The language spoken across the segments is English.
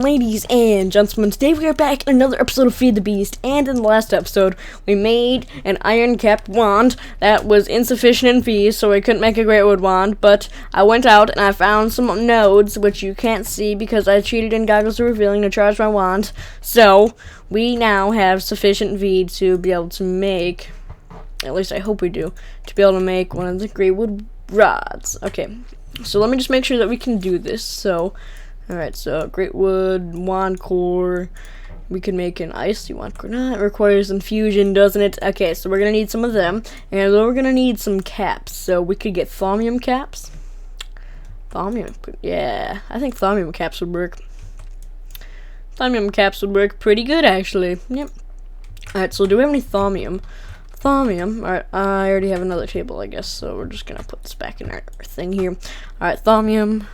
Ladies and gentlemen, today we are back in another episode of Feed the Beast, and in the last episode, we made an iron-capped wand that was insufficient in fees, so I couldn't make a great wood wand, but I went out and I found some nodes, which you can't see because I cheated in Goggles of Revealing to charge my wand, so we now have sufficient V to be able to make, at least I hope we do, to be able to make one of the great wood rods. Okay, so let me just make sure that we can do this, so... Alright, so great wood, wand core. We can make an icy wand core. No, it requires infusion, doesn't it? Okay, so we're gonna need some of them. And then we're gonna need some caps. So we could get thaumium caps. Thaumium, yeah. I think thaumium caps would work. Thaumium caps would work pretty good, actually. Yep. Alright, so do we have any thaumium? Thaumium. Alright, I already have another table, I guess. So we're just gonna put this back in our thing here. Alright, thaumium.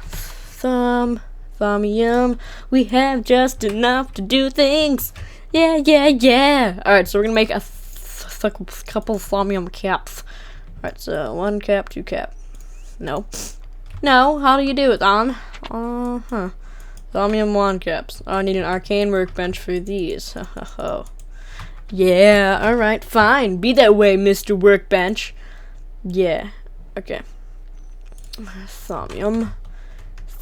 Thaumium, we have just enough to do things. Yeah. Alright, so we're gonna make a couple thaumium caps. Alright, so 1 cap, 2 cap. No, how do you do it, Don? Thaumium wand caps. Oh, I need an arcane workbench for these. Yeah, alright, fine. Be that way, Mr. Workbench. Yeah, okay. Thaumium.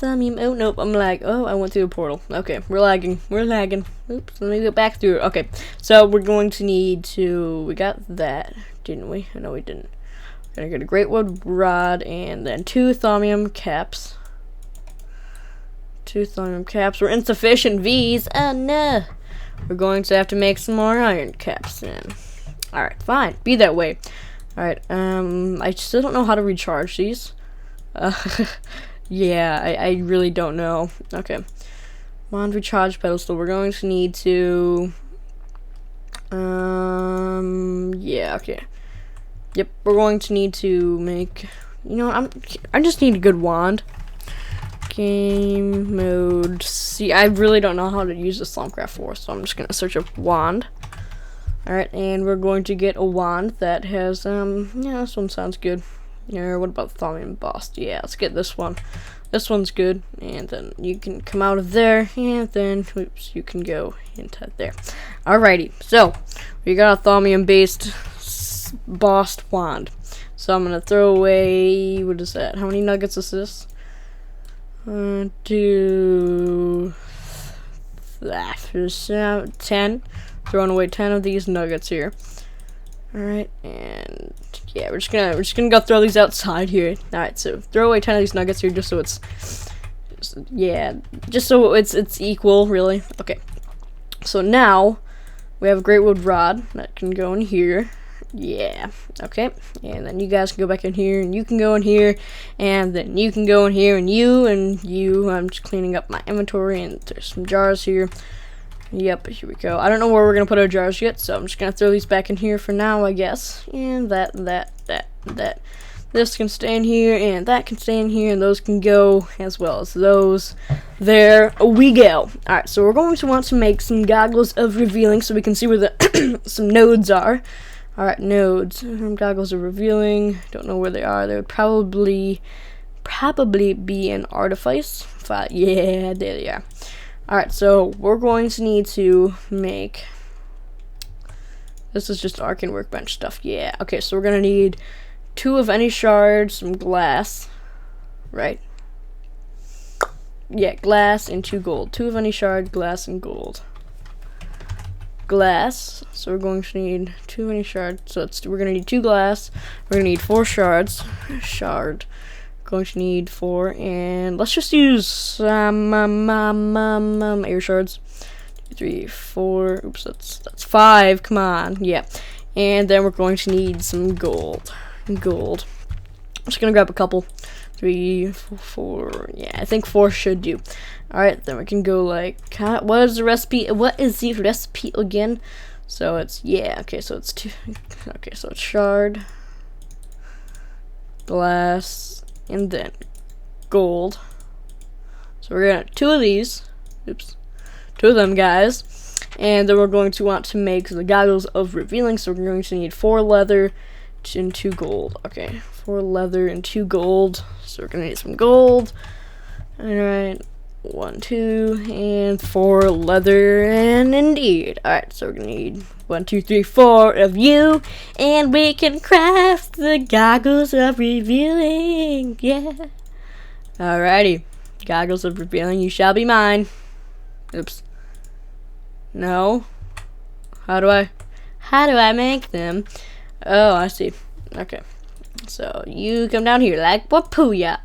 Oh nope, I'm oh, I went through a portal. Okay, we're lagging. Oops, let me go back through. Okay, so we're going to need to, we got that, didn't we? No, we didn't. We're gonna get a great wood rod and then 2 thaumium caps. 2 thaumium caps. We're insufficient V's. Oh no, we're going to have to make some more iron caps then. Alright, fine, be that way. Alright, I still don't know how to recharge these. Yeah, I really don't know. Okay. Wand recharge pedestal. We're going to need to... yeah, okay. Yep, we're going to need to make... You know what, I just need a good wand. Game mode. See, I really don't know how to use the Slumpcraft 4, so I'm just going to search up wand. Alright, and we're going to get a wand that has, yeah, this one sounds good. Yeah, what about thaumium boss? Yeah, let's get this one. This one's good. And then you can come out of there, and then, oops, you can go into there. Alrighty, so, we got a thaumium-based boss wand. So I'm gonna throw away, what is that? How many nuggets is this? 10. Throwing away 10 of these nuggets here. Alright, and yeah, we're just gonna go throw these outside here. Alright, so throw away 10 of these nuggets here just so it's it's equal, really. Okay. So now we have a great wood rod that can go in here. Yeah. Okay. And then you guys can go back in here, and you can go in here, and then you can go in here, and you. I'm just cleaning up my inventory, and there's some jars here. Yep, here we go. I don't know where we're gonna put our jars yet, so I'm just gonna throw these back in here for now, I guess. And that. This can stay in here, and that can stay in here, and those can go as well as those. There we go. Alright, so we're going to want to make some Goggles of Revealing so we can see where the some nodes are. Alright, nodes. Goggles of Revealing. Don't know where they are. They would probably be an artifice. Yeah, there they are. Alright, so we're going to need to make... This is just arcane workbench stuff. Yeah, okay, so we're going to need 2 of any shard, some glass, right? Yeah, glass and 2 gold. 2 of any shard, glass, and gold. Glass, so we're going to need 2 of any shard. So we're going to need 2 glass. We're going to need 4 shards. Going to need 4, and let's just use air shards. 2, 3, 4. Oops, that's 5. Come on, yeah. And then we're going to need some gold. I'm just gonna grab a couple. 3, 4. Yeah, I think 4 should do. All right, then we can go like. What is the recipe? What is the recipe again? So it's okay. So it's 2. Okay, so it's shard, glass, and then gold. So we're gonna 2 of these. Oops, 2 of them, guys. And then we're going to want to make the Goggles of Revealing. So we're going to need 4 leather and 2 gold. Okay, 4 leather and 2 gold. So we're gonna need some gold. Alright. 1, 2, and 4 leather, and indeed. Alright, so we're gonna need 1, 2, 3, 4 of you, and we can craft the goggles of revealing. Yeah. Alrighty. Goggles of revealing, you shall be mine. Oops. No. How do I make them? Oh, I see. Okay. So you come down here like Wapuya.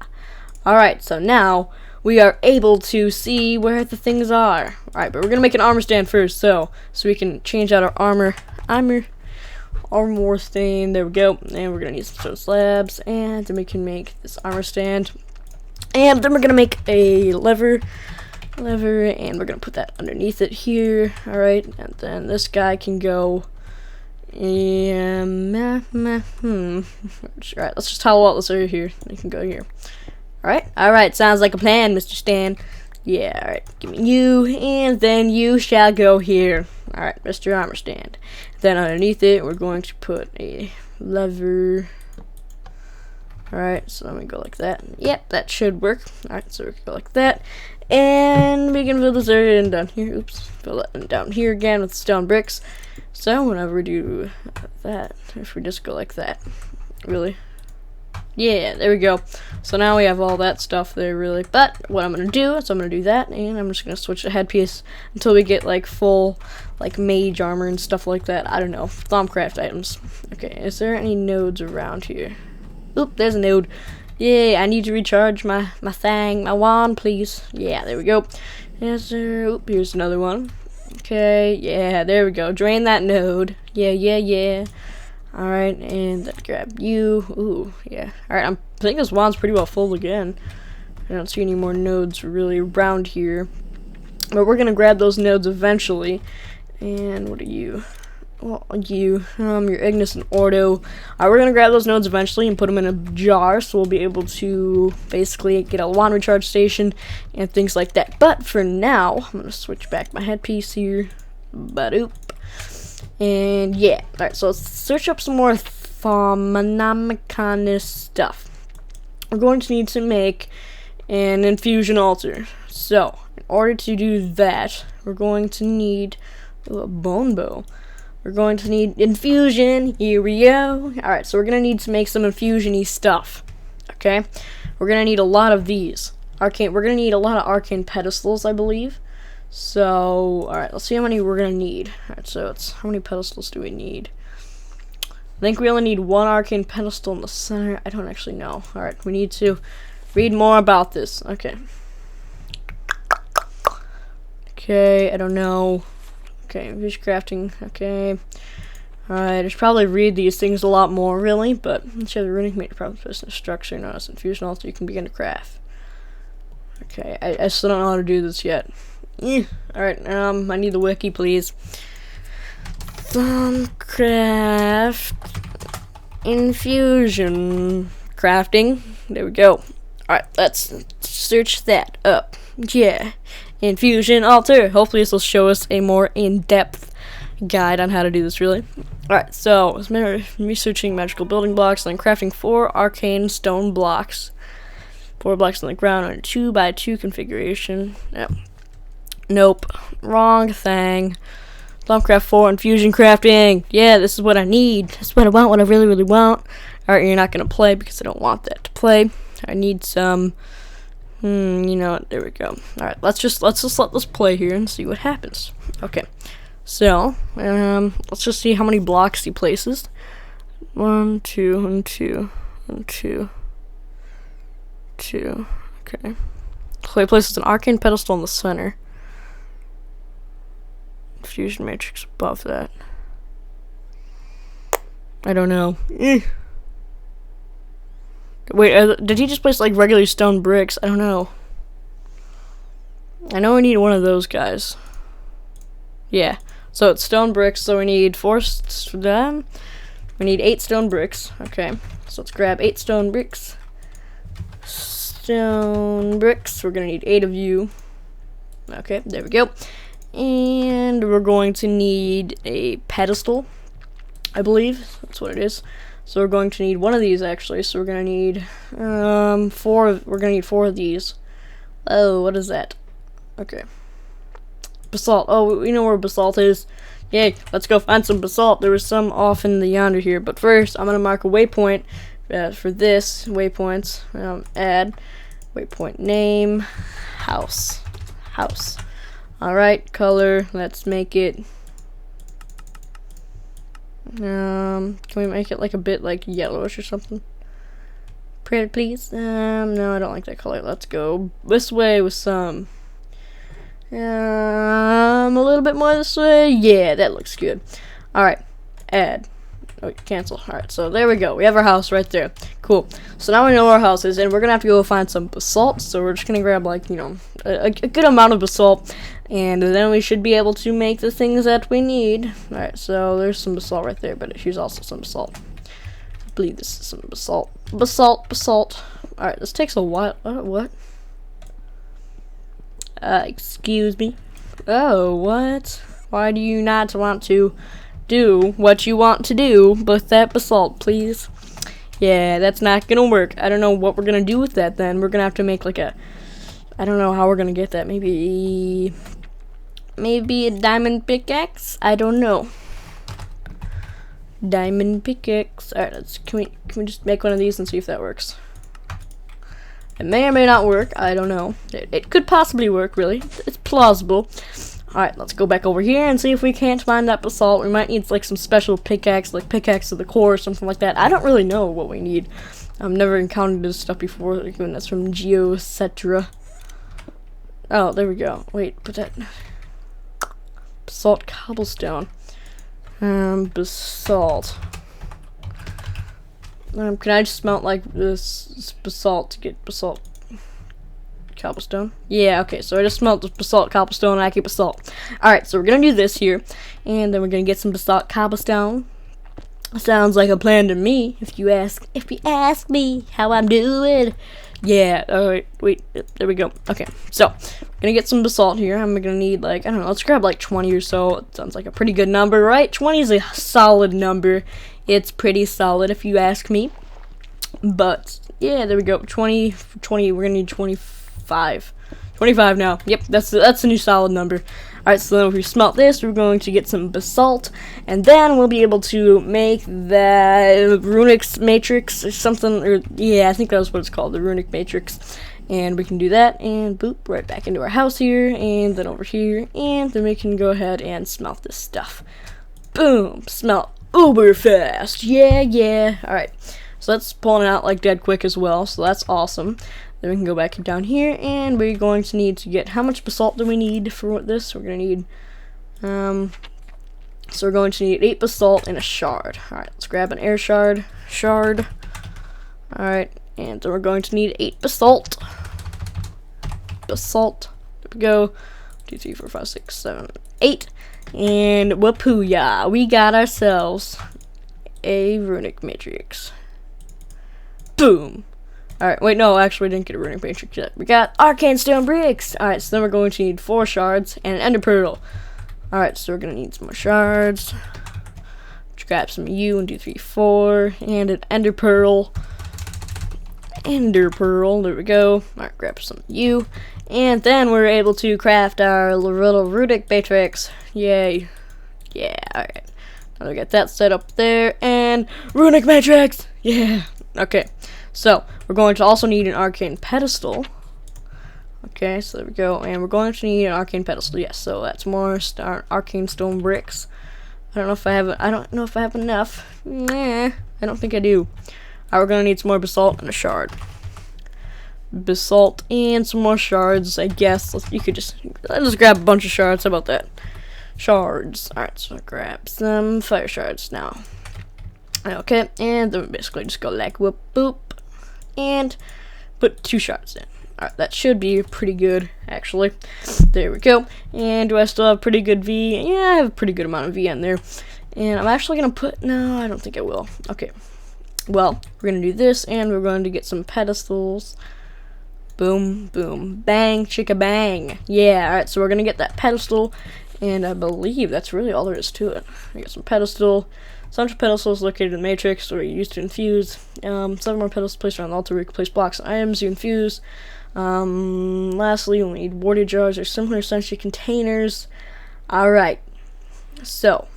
Alright, so now we are able to see where the things are. Alright, but we're gonna make an armor stand first, so we can change out our armor stand. There we go. And we're gonna need some stone slabs, and then we can make this armor stand. And then we're gonna make a lever, and we're gonna put that underneath it here. Alright, and then this guy can go. Alright, let's just hollow out this area here. You can go here. Alright, sounds like a plan, Mr. Stan. Yeah, alright, give me you, and then you shall go here. Alright, Mr. Armor Stand. Then underneath it, we're going to put a lever. Alright, so let me go like that. Yep, that should work. Alright, so we can go like that. And we can fill this area in down here. Oops, fill it in down here again with stone bricks. So whenever we do that, if we just go like that, really. Yeah, there we go. So now we have all that stuff there, really. But what I'm gonna do is I'm gonna do that, and I'm just gonna switch the headpiece until we get like full, like mage armor and stuff like that. I don't know, Thaumcraft items. Okay, is there any nodes around here? Oop, there's a node. Yeah, I need to recharge my wand, please. Yeah, there we go. Yes, sir. Oop, here's another one. Okay, yeah, there we go. Drain that node. Yeah. Alright, and then grab you. Ooh, yeah. Alright, I think this wand's pretty well full again. I don't see any more nodes really around here. But we're gonna grab those nodes eventually. And what are you? Well, your Ignis and Ordo. Alright, we're gonna grab those nodes eventually and put them in a jar, so we'll be able to basically get a wand recharge station and things like that. But for now, I'm gonna switch back my headpiece here. Badoop. And yeah, alright, so let's search up some more Thaumanomicon stuff. We're going to need to make an infusion altar. So, in order to do that, we're going to need a bone bow. We're going to need infusion. Here we go. Alright, so we're going to need to make some infusion-y stuff. Okay? We're going to need a lot of these. We're going to need a lot of arcane pedestals, I believe. So, alright, let's see how many we're going to need. Alright, so how many pedestals do we need? I think we only need one arcane pedestal in the center. I don't actually know. Alright, we need to read more about this. Okay. Okay, I don't know. Okay, fish crafting. Okay. Alright, I should probably read these things a lot more, really, but let's have the runic made problem business structure. Notice infusion altar you can begin to craft. Okay, I still don't know how to do this yet. Alright, I need the wiki, please. Thaumcraft infusion crafting. There we go. Alright, let's search that up. Yeah. Infusion altar. Hopefully this will show us a more in-depth guide on how to do this, really. Alright, so it's researching magical building blocks and then crafting 4 arcane stone blocks. 4 blocks on the ground on a 2x2 configuration. Yep. Nope. Wrong thing. Thaumcraft 4 infusion crafting. Yeah, this is what I need. This is what I want, what I really, really want. Alright, you're not going to play because I don't want that to play. I need some... you know what? There we go. Alright, let's just let this play here and see what happens. Okay. So, let's just see how many blocks he places. 1, 2, and 2, and 2. 2. Okay. So he places an arcane pedestal in the center. Fusion matrix above that. I don't know. Wait, did he just place like regular stone bricks? I don't know. I know we need one of those guys. Yeah. So it's stone bricks, so we need 4 we need 8 stone bricks. Okay. So let's grab 8 stone bricks. Stone bricks. We're gonna need 8 of you. Okay, there we go. And we're going to need a pedestal, I believe. That's what it is. So we're going to need one of these, actually. So we're going to need 4. We're going to need 4 of these. Oh, what is that? Okay. Basalt. Oh, we know where basalt is. Yay, let's go find some basalt. There was some off in the yonder here, but first I'm gonna mark a waypoint for this waypoints. Add waypoint name house. Alright, color, let's make it can we make it like a bit like yellowish or something? Pretty please. No, I don't like that color. Let's go this way with some a little bit more this way. Yeah, that looks good. Alright, add. Oh, cancel. Alright, so there we go. We have our house right there. Cool. So now we know where our house is, and we're gonna have to go find some basalt. So we're just gonna grab, like, you know, a good amount of basalt, and then we should be able to make the things that we need. Alright, so there's some basalt right there, but here's also some basalt. I believe this is some basalt. Basalt. Alright, this takes a while. What? Excuse me. Oh, what? Why do you not want to do what you want to do with that basalt, please? Yeah, that's not gonna work. I don't know what we're gonna do with that then. We're gonna have to make like a, I don't know how we're gonna get that. Maybe a diamond pickaxe? I don't know. Diamond pickaxe. Alright, can we just make one of these and see if that works? It may or may not work. I don't know. It could possibly work, really. It's plausible. Alright, let's go back over here and see if we can't find that basalt. We might need like some special pickaxe, like pickaxe of the core or something like that. I don't really know what we need. I've never encountered this stuff before, like when that's from Geo, etc. Oh, there we go. Wait, put that basalt cobblestone. Basalt. Can I just smelt like this basalt to get basalt cobblestone? Yeah, okay, so I just smelt the basalt cobblestone and I get basalt. Alright, so we're gonna do this here, and then we're gonna get some basalt cobblestone. Sounds like a plan to me, if you ask me how I'm doing. Yeah, alright, wait, there we go. Okay, so we're gonna get some basalt here. I'm gonna need, like, I don't know, let's grab like 20 or so. It sounds like a pretty good number, right? 20 is a solid number. It's pretty solid if you ask me. But yeah, there we go. 20, we're gonna need 25 now. Yep, that's a new solid number. Alright, so then if we smelt this, we're going to get some basalt, and then we'll be able to make the runic matrix or something, or yeah, I think that's what it's called, the runic matrix. And we can do that, and boop, right back into our house here, and then over here, and then we can go ahead and smelt this stuff. Boom, smelt uber fast. Yeah. Alright, so that's pulling it out like dead quick as well, so that's awesome. Then we can go back down here, and we're going to need to get, how much basalt do we need for this? We're going to need, so we're going to need 8 basalt and a shard. Alright, let's grab an air shard. Alright, and then we're going to need 8 basalt. There we go. 2, 3, 4, 5, 6, 7, 8. And whoopoo-ya, we got ourselves a runic matrix. Boom. Alright, wait, no, actually we didn't get a runic matrix yet. We got arcane stone bricks. Alright, so then we're going to need 4 shards and an ender pearl. Alright, so we're going to need some more shards. Let's grab some U, 1, 2, 3, 4, and an ender pearl. There we go. Alright, grab some U. And then we're able to craft our little runic matrix. Yay. Yeah, alright. Now we got that set up there, and runic matrix! Yeah. Okay, so we're going to also need an arcane pedestal. Okay, so there we go, and we're going to need an arcane pedestal. Yes, so that's more arcane stone bricks. I don't know if I have enough. Nah, I don't think I do. Alright, we're gonna need some more basalt and a shard. Basalt and some more shards, I guess. Let's just grab a bunch of shards. How about that? Shards. Alright, so I'll grab some fire shards now. Okay, and then we basically just go like whoop boop and put 2 shards in. Alright, that should be pretty good, actually. There we go. And do I still have pretty good V? Yeah, I have a pretty good amount of V in there. And I'm actually gonna put, no, I don't think I will. Okay. Well, we're gonna do this, and we're going to get some pedestals. Boom, boom, bang, chicka bang. Yeah, alright, so we're gonna get that pedestal, and I believe that's really all there is to it. We got some pedestal, central pedestals located in the matrix, or used to infuse. 7 more pedestals placed around the altar where you can place blocks and items you infuse. Lastly, we'll need water jars or similar essential containers. Alright, so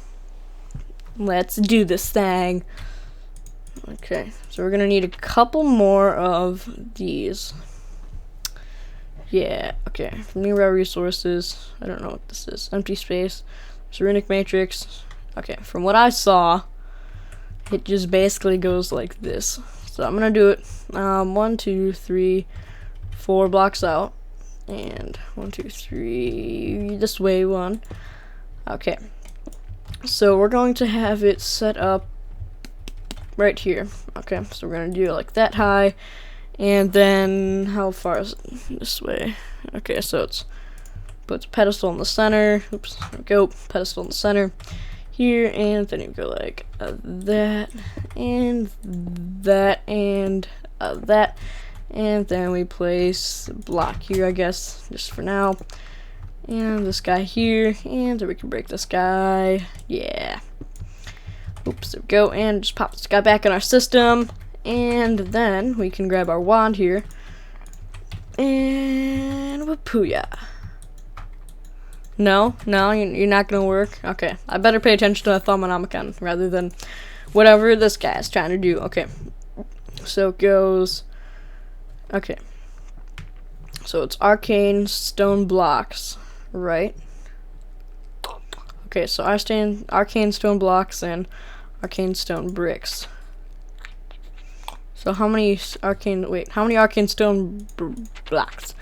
let's do this thing. Okay, so we're gonna need a couple more of these. Yeah, okay. New raw resources. I don't know what this is. Empty space. Runic matrix. Okay, from what I saw, it just basically goes like this. So I'm gonna do it 1, 2, 3, 4 blocks out. And 1, 2, 3 this way, 1. Okay. So we're going to have it set up right here. Okay, so we're gonna do it like that high. And then how far is it this way? Okay, so it's puts pedestal in the center. Oops, there we go. Pedestal in the center here, and then you go like that and that and that, and then we place a block here, I guess, just for now. And this guy here, and then we can break this guy. Yeah. Oops, there we go, and just pop this guy back in our system. And then we can grab our wand here. And whoopooya. No, you're not gonna work. Okay, I better pay attention to the Thaumonomicon rather than whatever this guy is trying to do. Okay, so it goes. Okay, so it's arcane stone blocks, right? Okay, so arcane stone blocks and arcane stone bricks. So how many arcane stone blocks?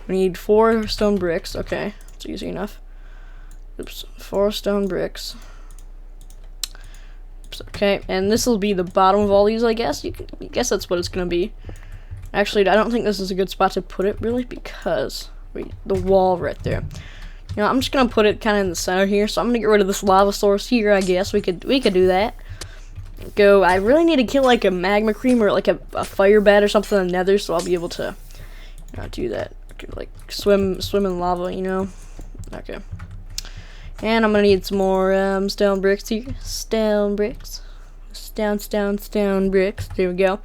We need 4 stone bricks. Okay, it's easy enough. Oops, 4 stone bricks. Oops, okay, and this will be the bottom of all these, I guess. I guess that's what it's gonna be. Actually, I don't think this is a good spot to put it, really, because the wall right there. You know, I'm just gonna put it kind of in the center here. So I'm gonna get rid of this lava source here. I guess we could do that. I really need to kill like a magma cream or like a fire bat or something in the nether, so I'll be able to do that. Like swim in lava, you know. Okay. And I'm gonna need some more stone bricks here. Stone bricks. Stone bricks. There we go.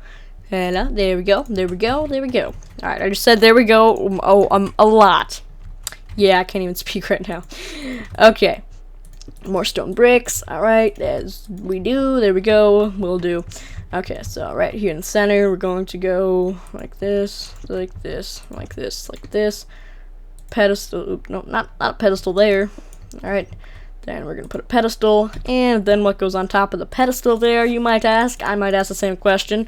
Hello. There we go. There we go. There we go. Alright, I just said there we go. A lot. Yeah, I can't even speak right now. Okay. More stone bricks. Alright, as we do. There we go. We'll do. Okay, so right here in the center, we're going to go like this, like this, like this, like this. Pedestal. Oop, no, not a pedestal there. Alright, then we're going to put a pedestal, and then what goes on top of the pedestal there, you might ask? I might ask the same question.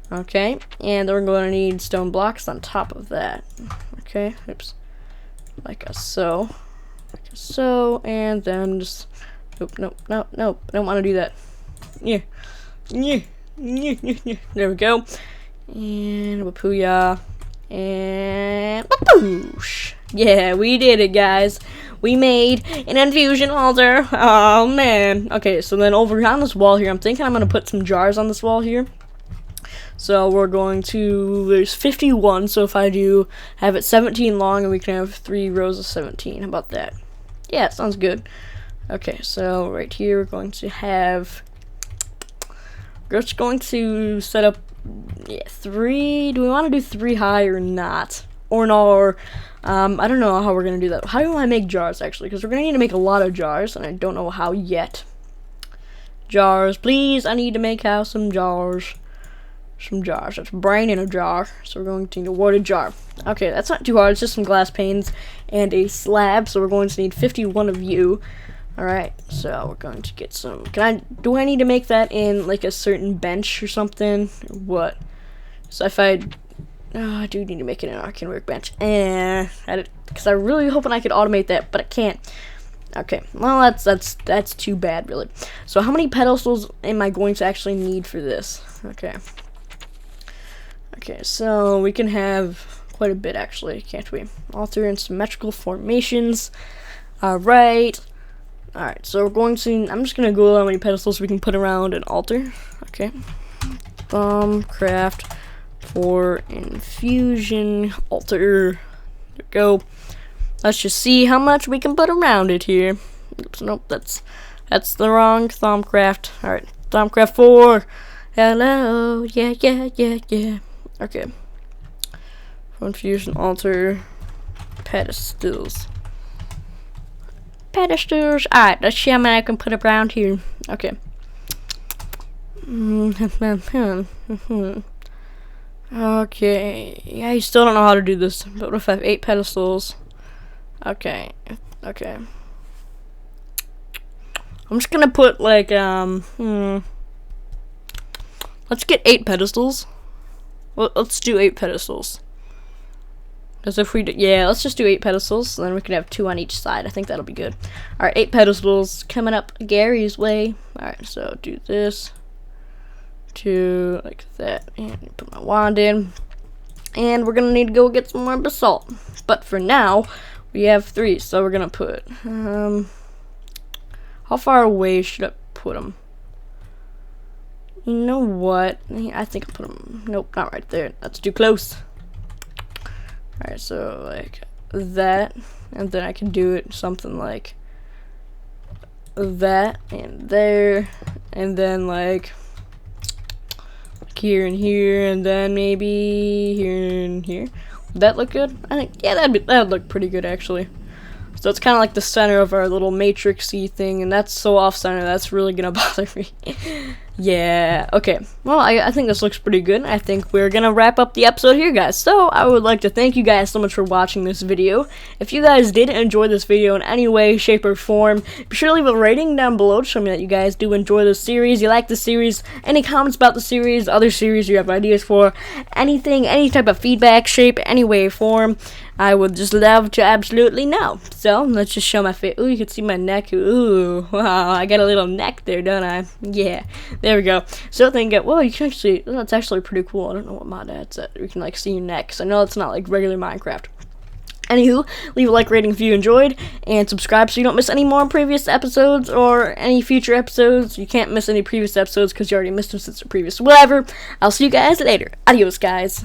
Okay, and then we're going to need stone blocks on top of that. Okay, oops. Like a so. Like a so, and then just, nope, I don't want to do that. Yeah. There we go. And wapooya. And wapoosh. Yeah, we did it, guys. We made an infusion altar. Oh, man. Okay, so then over on this wall here, I'm thinking I'm going to put some jars on this wall here. So we're going to, there's 51, so if I do have it 17 long, and we can have 3 rows of 17. How about that? Yeah, sounds good. Okay, so right here we're going to have, we're just going to set up 3. Do we want to do 3 high or not? Or no, or I don't know how we're going to do that. How do I make jars, actually? Because we're going to need to make a lot of jars, and I don't know how yet. Jars, please. I need to make some jars. Some jars. That's brain in a jar. So we're going to need a water jar. Okay, that's not too hard. It's just some glass panes and a slab. So we're going to need 51 of you. Alright, so we're going to get some. Do I need to make that in like a certain bench or something? Or what? So if I do need to make it an arcane workbench. Because I'm really hoping I could automate that, but I can't. Okay, well that's too bad, really. So how many pedestals am I going to actually need for this? Okay, so we can have quite a bit, actually, can't we? Altar and symmetrical formations. Alright, so we're going to, I'm just going to Google how many pedestals we can put around an altar. Okay, craft for infusion altar. There we go. Let's just see how much we can put around it here. Oops, nope, that's the wrong Thaumcraft. Alright, Thaumcraft 4. Hello, yeah. Okay. Confusion altar. Pedestals. Pedestals. Alright, let's see how many I can put around here. Okay. Okay. Yeah, you still don't know how to do this. But what if I have 8 pedestals? Okay. Okay. I'm just gonna put like let's get 8 pedestals. Well, let's do 8 pedestals. Because if we do, yeah, let's just do 8 pedestals, so then we can have 2 on each side. I think that'll be good. Alright, 8 pedestals coming up Gary's way. Alright, so do this. 2 like that. And put my wand in. And we're gonna need to go get some more basalt. But for now, we have 3, so we're gonna put how far away should I put them? You know what? I think I'll put them. Nope, not right there. That's too close. Alright, so like that. And then I can do it something like that and there. And then like here and here. And then maybe here and here. Would that look good? I think, yeah, that'd look pretty good actually. So it's kind of like the center of our little matrixy thing, and that's so off-center, that's really gonna bother me. Yeah, okay. Well, I think this looks pretty good. I think we're gonna wrap up the episode here, guys. So, I would like to thank you guys so much for watching this video. If you guys did enjoy this video in any way, shape, or form, be sure to leave a rating down below to show me that you guys do enjoy this series, you like the series, any comments about the series, other series you have ideas for, anything, any type of feedback, shape, any way, form. I would just love to absolutely know. So, let's just show my face. Ooh, you can see my neck. Ooh, wow, I got a little neck there, don't I? Yeah, there we go. So, then whoa, you can actually, that's actually pretty cool. I don't know what mod that's at. We can, like, see your neck. So, I know it's not, like, regular Minecraft. Anywho, leave a like rating if you enjoyed, and subscribe so you don't miss any more previous episodes or any future episodes. You can't miss any previous episodes because you already missed them since the previous. Whatever. I'll see you guys later. Adios, guys.